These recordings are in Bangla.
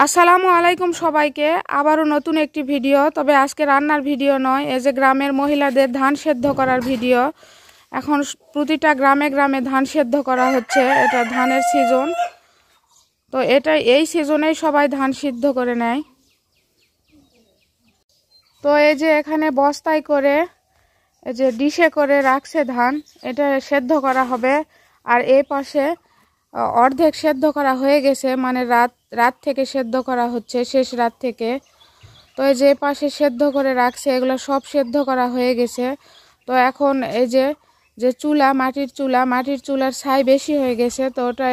আসসালামু আলাইকুম সবাইকে আবারও নতুন একটি ভিডিও। তবে আজকে রান্নার ভিডিও নয়, এই যে গ্রামের মহিলাদের ধান সেদ্ধ করার ভিডিও। এখন প্রতিটা গ্রামে গ্রামে ধান সেদ্ধ করা হচ্ছে, এটা ধানের সিজন। তো এই সিজনেই সবাই ধান সিদ্ধ করে নেয়। তো এই যে এখানে বস্তায় করে এই যে ডিশে করে রাখছে ধান, এটা সেদ্ধ করা হবে। আর এই পাশে অর্ধেক সেদ্ধ করা হয়ে গেছে, মানে রাত থেকে সেদ্ধ করা হচ্ছে, শেষ রাত থেকে। তো এই যে পাশে সেদ্ধ করে রাখছে, এগুলো সব সেদ্ধ করা হয়ে গেছে। তো এখন এই যে চুলা, মাটির চুলার ছাই বেশি হয়ে গেছে, তো ওটা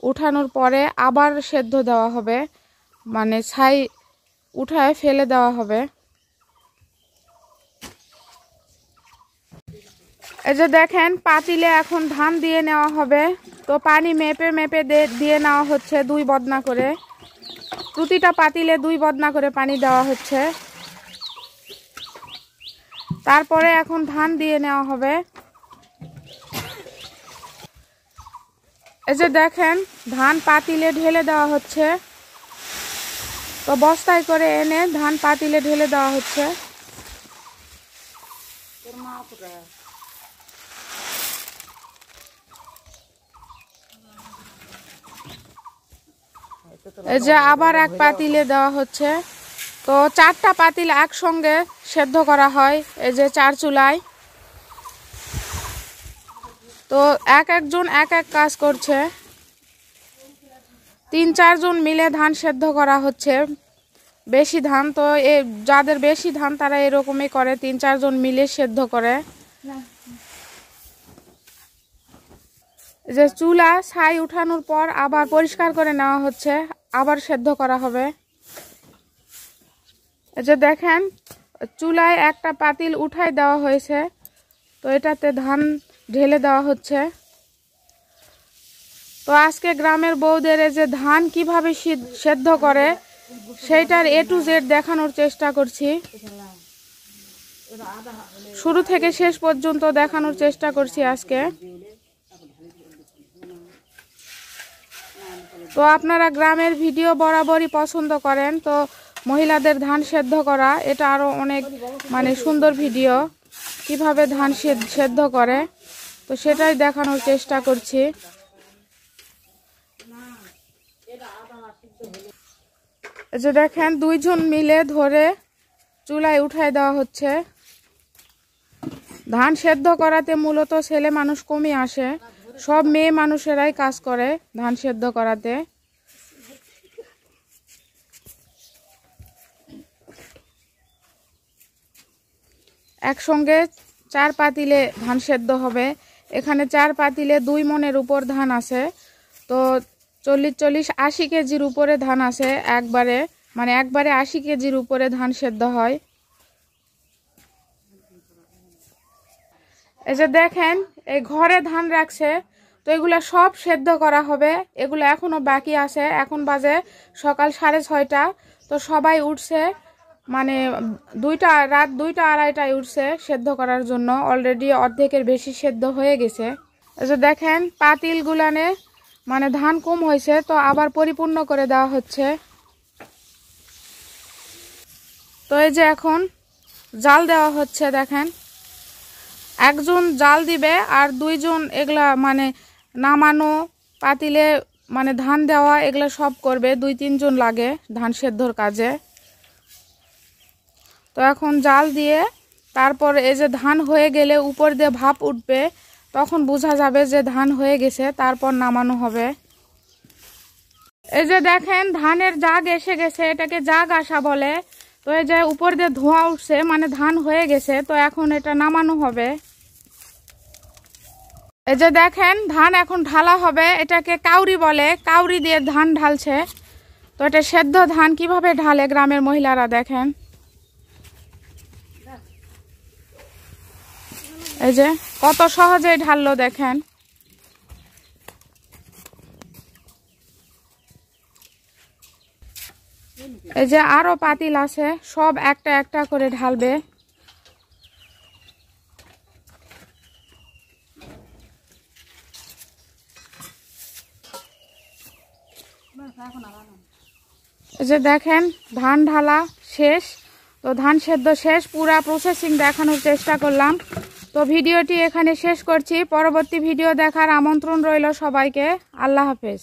উঠানোর পরে আবার সেদ্ধ দেওয়া হবে, মানে ছাই উঠায় ফেলে দেওয়া হবে। এই যে দেখেন পাতিলে এখন ধান দিয়ে নেওয়া হবে। তো পানি মেপে মেপে দিয়ে নেওয়া হচ্ছে 2 বদনা করে, প্রতিটা পাতিলে 2 বদনা করে পানি দেওয়া হচ্ছে। তারপরে এখন ধান দিয়ে নেওয়া হবে। এই যে দেখেন ধান পাতিলে ঢেলে দেওয়া হচ্ছে। তো বস্তায় করে এনে ধান পাতিলে ঢেলে দেওয়া হচ্ছে। এই যে আবার এক পাতিলে দেওয়া হচ্ছে। তো 4টা পাতিল একসঙ্গে সেদ্ধ করা হয়, এই যে 4 চুলায়। তো একজন এক কাজ করছে, 3-4 জন মিলে ধান সেদ্ধ করা হচ্ছে। বেশি ধান তো যাদের বেশি ধান তারা এরকমই করে, 3-4 জন মিলে সেদ্ধ করে। যে চুলা ছাই উঠানোর পর আবার পরিষ্কার করে নেওয়া হচ্ছে, আবার সেদ্ধ করা হবে। এই যে দেখেন চুলায় একটা পাতিল উঠাই দেওয়া হয়েছে, তো এটাতে ধান ঢেলে দেওয়া হচ্ছে। তো আজকে গ্রামের বউদের এই যে ধান কিভাবে সেদ্ধ করে সেইটার A to Z দেখানোর চেষ্টা করছি, শুরু থেকে শেষ পর্যন্ত দেখানোর চেষ্টা করছি আজকে। তো আপনারা গ্রামের ভিডিও বরাবরই পছন্দ করেন, তো মহিলাদের ধান সেদ্ধ করা এটা আরো অনেক মানে সুন্দর ভিডিও, কিভাবে ধান সেদ্ধ করে, তো সেটাই দেখানোর চেষ্টা করছি। এই যে দেখেন 2 জন মিলে ধরে চুলায় উঠায় দেওয়া হচ্ছে। ধান সেদ্ধ করাতে মূলত ছেলে মানুষ কমই আসে, সব মেয়ে মানুষেরাই কাজ করে ধান সেদ্ধ করাতে। একসঙ্গে 4 পাতিলে ধান সেদ্ধ হবে। এখানে 4 পাতিলে 2 মণের উপর ধান আছে। তো 40-80 কেজির উপরে ধান আছে একবারে, মানে একবারে 80 কেজির উপরে ধান সেদ্ধ হয়। এই যে দেখেন এই ঘরে ধান রাখছে, তো এগুলা সব সেদ্ধ করা হবে। এগুলো এখনো বাকি আছে, এখন বাজে সকাল 6:30। তো সবাই উঠছে, মানে রাত 2টা-2:30টায় উঠছে সেদ্ধ করার জন্য। অলরেডি অর্ধেকের বেশি সেদ্ধ হয়ে গেছে। এই যে দেখেন পাতিল গুলানে মানে ধান কম হয়েছে, তো আবার পরিপূর্ণ করে দেওয়া হচ্ছে। তো এই যে এখন জাল দেওয়া হচ্ছে, দেখেন একজন জাল দিবে আর 2 জন এগুলা মানে নামানো, পাতিলে মানে ধান দেওয়া, এগুলা সব করবে। 2-3 জন লাগে ধান সেদ্ধর কাজে। তো এখন জাল দিয়ে তারপর এই যে ধান হয়ে গেলে উপর দিয়ে ভাপ উঠবে, তখন বোঝা যাবে যে ধান হয়ে গেছে, তারপর নামানো হবে। এই যে দেখেন ধানের জাগ এসে গেছে, এটাকে জাগ আসা বলে। তো এই যে উপর দিয়ে ধোঁয়া উঠছে, মানে ধান হয়ে গেছে। তো এখন এটা নামানো হবে। এই যে দেখেন ধান এখন ঢালা হবে, এটাকে কাউরি বলে, কাউরি দিয়ে ধান ঢালছে। তো এটা সেদ্ধ ধান কিভাবে ঢালে গ্রামের মহিলারা দেখেন। এই যে কত সহজেই ঢাললো দেখেন। এই যে আরো পাতিল আছে, সব একটা একটা করে ঢালবে। এই যে দেখেন ধান ঢালা শেষ, তো ধান সেদ্ধ শেষ, পুরা প্রসেসিং দেখানোর চেষ্টা করলাম। তো ভিডিওটি এখানে শেষ করছি, পরবর্তী ভিডিও দেখার আমন্ত্রণ রইল সবাইকে। আল্লাহ হাফেজ।